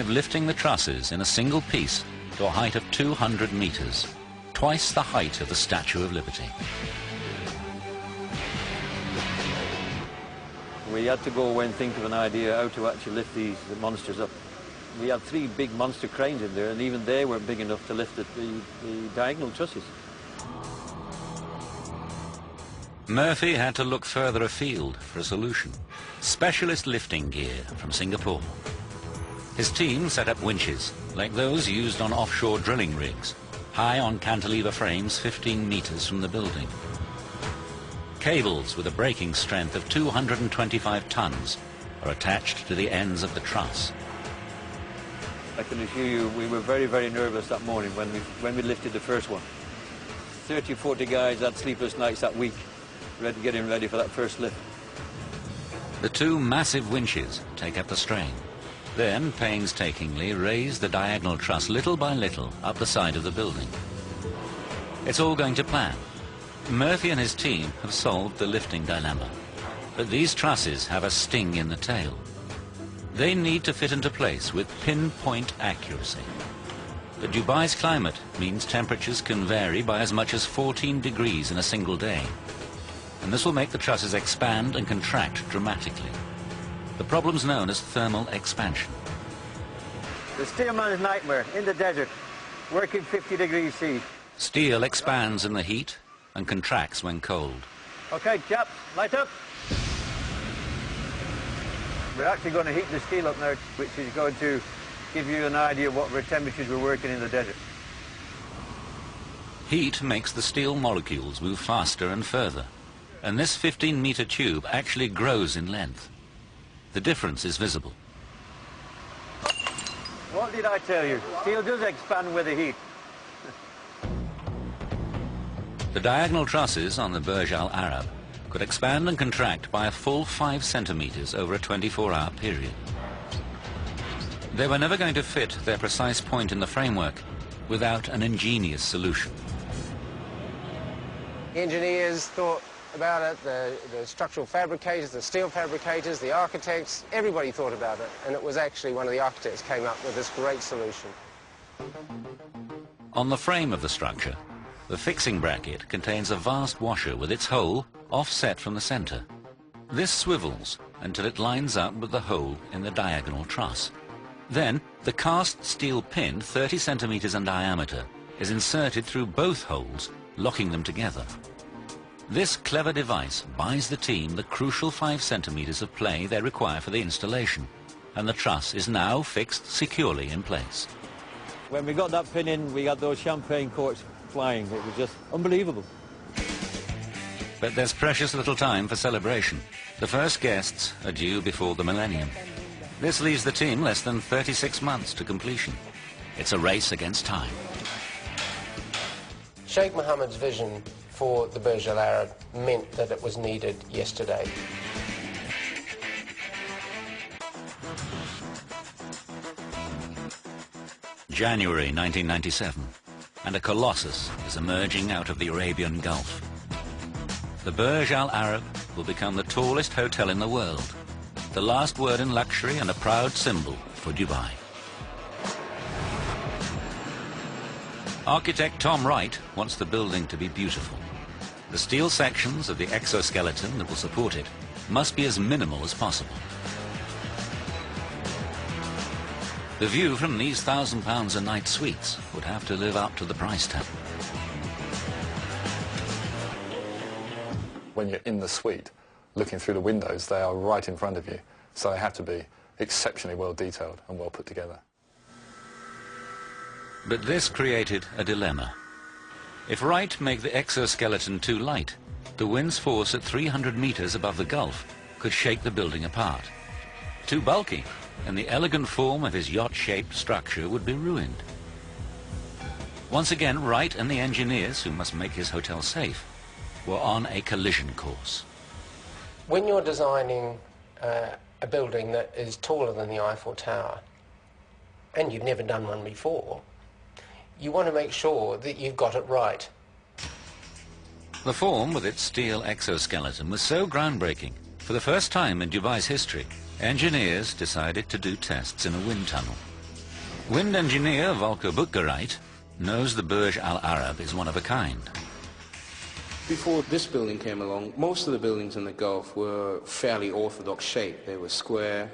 survive lifting the trusses in a single piece to a height of 200 meters, twice the height of the Statue of Liberty. We had to go away and think of an idea how to actually lift the monsters up. We had 3 big monster cranes in there, and even they weren't big enough to lift the diagonal trusses. Murphy had to look further afield for a solution. Specialist lifting gear from Singapore. His team set up winches, like those used on offshore drilling rigs, high on cantilever frames 15 meters from the building. Cables with a braking strength of 225 tons are attached to the ends of the truss. I can assure you we were very, very nervous that morning when we lifted the first one. 30 or 40 guys had sleepless nights that week, getting ready for that first lift. The 2 massive winches take up the strain, then painstakingly raise the diagonal truss little by little up the side of the building. It's all going to plan. Murphy and his team have solved the lifting dilemma, but these trusses have a sting in the tail. They need to fit into place with pinpoint accuracy. But Dubai's climate means temperatures can vary by as much as 14 degrees in a single day, and this will make the trusses expand and contract dramatically. The problem's known as thermal expansion. The steelman's nightmare in the desert, working 50 degrees C. Steel expands in the heat and contracts when cold. Okay, chaps, light up. We're actually going to heat the steel up now, which is going to give you an idea of what temperatures we're working in the desert. Heat makes the steel molecules move faster and further, and this 15-meter tube actually grows in length. The difference is visible. What did I tell you? Steel does expand with the heat. The diagonal trusses on the Burj Al Arab could expand and contract by a full 5 centimeters over a 24-hour period. They were never going to fit their precise point in the framework without an ingenious solution. The engineers thought about it, the structural fabricators, the steel fabricators, the architects, everybody thought about it, and it was actually one of the architects came up with this great solution. On the frame of the structure, the fixing bracket contains a vast washer with its hole offset from the center. This swivels until it lines up with the hole in the diagonal truss. Then, the cast steel pin, 30 centimeters in diameter, is inserted through both holes, locking them together. This clever device buys the team the crucial 5 centimeters of play they require for the installation, and the truss is now fixed securely in place. When we got that pin in, we got those champagne corks flying. It was just unbelievable. But there's precious little time for celebration. The first guests are due before the millennium. This leaves the team less than 36 months to completion. It's a race against time. Sheikh Mohammed's vision for the Burj Al Arab meant that it was needed yesterday. January 1997, and a colossus is emerging out of the Arabian Gulf. The Burj Al Arab will become the tallest hotel in the world, the last word in luxury and a proud symbol for Dubai. Architect Tom Wright wants the building to be beautiful. The steel sections of the exoskeleton that will support it must be as minimal as possible. The view from these £1,000 a night suites would have to live up to the price tag. When you're in the suite, looking through the windows, they are right in front of you, so they have to be exceptionally well detailed and well put together. But this created a dilemma. If Wright make the exoskeleton too light, the wind's force at 300 meters above the Gulf could shake the building apart. Too bulky, and the elegant form of his yacht-shaped structure would be ruined. Once again, Wright and the engineers who must make his hotel safe were on a collision course. When you're designing a building that is taller than the Eiffel Tower, and you've never done one before, you want to make sure that you've got it right. The form with its steel exoskeleton was so groundbreaking. For the first time in Dubai's history, engineers decided to do tests in a wind tunnel. Wind engineer Volker Buttgereit knows the Burj Al Arab is one of a kind. Before this building came along, most of the buildings in the Gulf were fairly orthodox shape. They were square,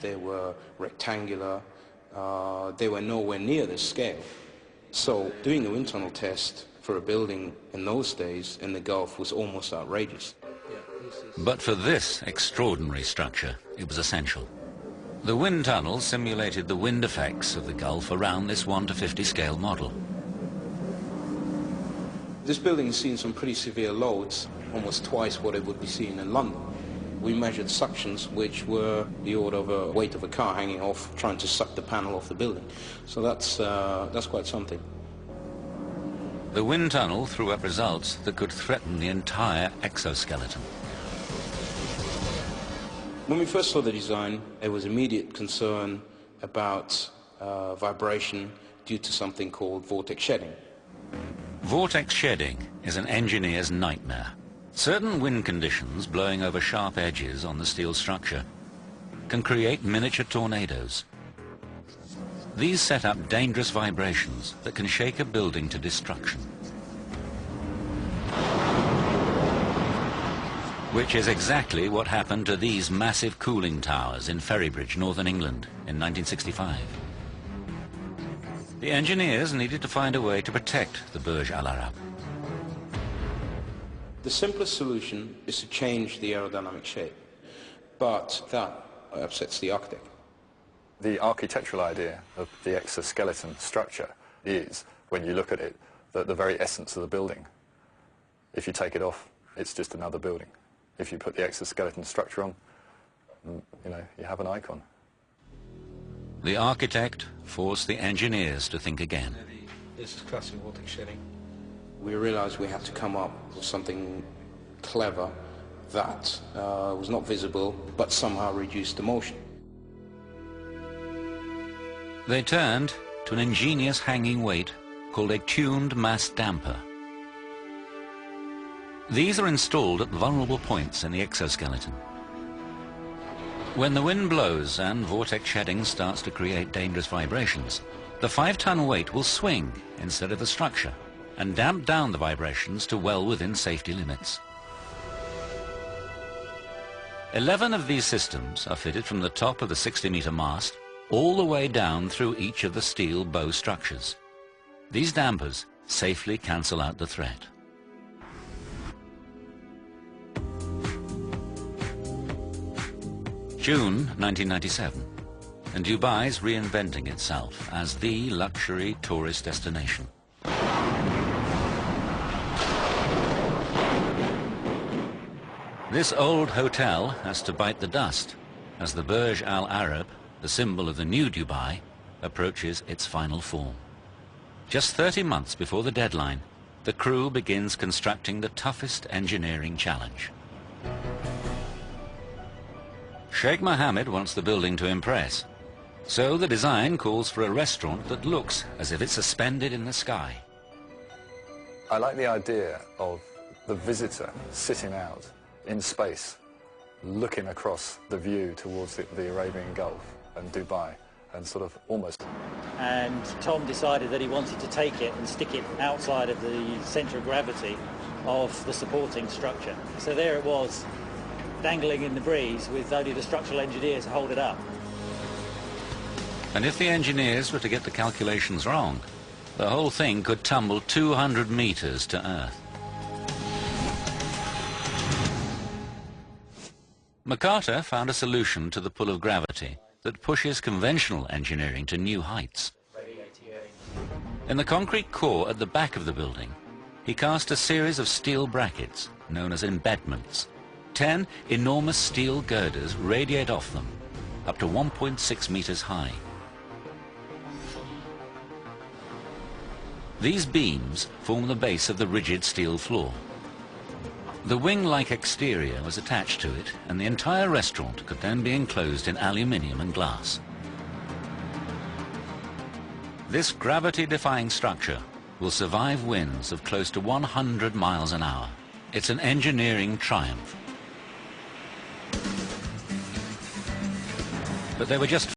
they were rectangular, they were nowhere near this scale. So doing a wind tunnel test for a building in those days in the Gulf was almost outrageous. But for this extraordinary structure, it was essential. The wind tunnel simulated the wind effects of the Gulf around this 1:50 scale model. This building has seen some pretty severe loads, almost twice what it would be seen in London. We measured suctions which were the order of a weight of a car hanging off, trying to suck the panel off the building. So that's quite something. The wind tunnel threw up results that could threaten the entire exoskeleton. When we first saw the design, there was immediate concern about vibration due to something called vortex shedding. Vortex shedding is an engineer's nightmare. Certain wind conditions blowing over sharp edges on the steel structure can create miniature tornadoes. These set up dangerous vibrations that can shake a building to destruction. Which is exactly what happened to these massive cooling towers in Ferrybridge, Northern England, in 1965. The engineers needed to find a way to protect the Burj Al Arab. The simplest solution is to change the aerodynamic shape, but that upsets the architect. The architectural idea of the exoskeleton structure is, when you look at it, the very essence of the building. If you take it off, it's just another building. If you put the exoskeleton structure on, you have an icon. The architect forced the engineers to think again. This is classic vortex shedding. We realized we had to come up with something clever that was not visible but somehow reduced the motion. They turned to an ingenious hanging weight called a tuned mass damper. These are installed at vulnerable points in the exoskeleton. When the wind blows and vortex shedding starts to create dangerous vibrations, the 5-ton weight will swing instead of the structure and damp down the vibrations to well within safety limits. 11 of these systems are fitted from the top of the 60-meter mast all the way down through each of the steel bow structures. These dampers safely cancel out the threat. June 1997, and Dubai's reinventing itself as the luxury tourist destination. This old hotel has to bite the dust as the Burj Al Arab, the symbol of the new Dubai, approaches its final form. Just 30 months before the deadline, the crew begins constructing the toughest engineering challenge. Sheikh Mohammed wants the building to impress, so the design calls for a restaurant that looks as if it's suspended in the sky. I like the idea of the visitor sitting out in space, looking across the view towards the Arabian Gulf and Dubai, and sort of almost... And Tom decided that he wanted to take it and stick it outside of the centre of gravity of the supporting structure. So there it was, dangling in the breeze with only the structural engineers to hold it up. And if the engineers were to get the calculations wrong, the whole thing could tumble 200 meters to Earth. MacArthur found a solution to the pull of gravity that pushes conventional engineering to new heights. In the concrete core at the back of the building, he cast a series of steel brackets known as embedments. 10 enormous steel girders radiate off them, up to 1.6 meters high. These beams form the base of the rigid steel floor. The wing-like exterior was attached to it, and the entire restaurant could then be enclosed in aluminium and glass. This gravity-defying structure will survive winds of close to 100 miles an hour. It's an engineering triumph. But they were just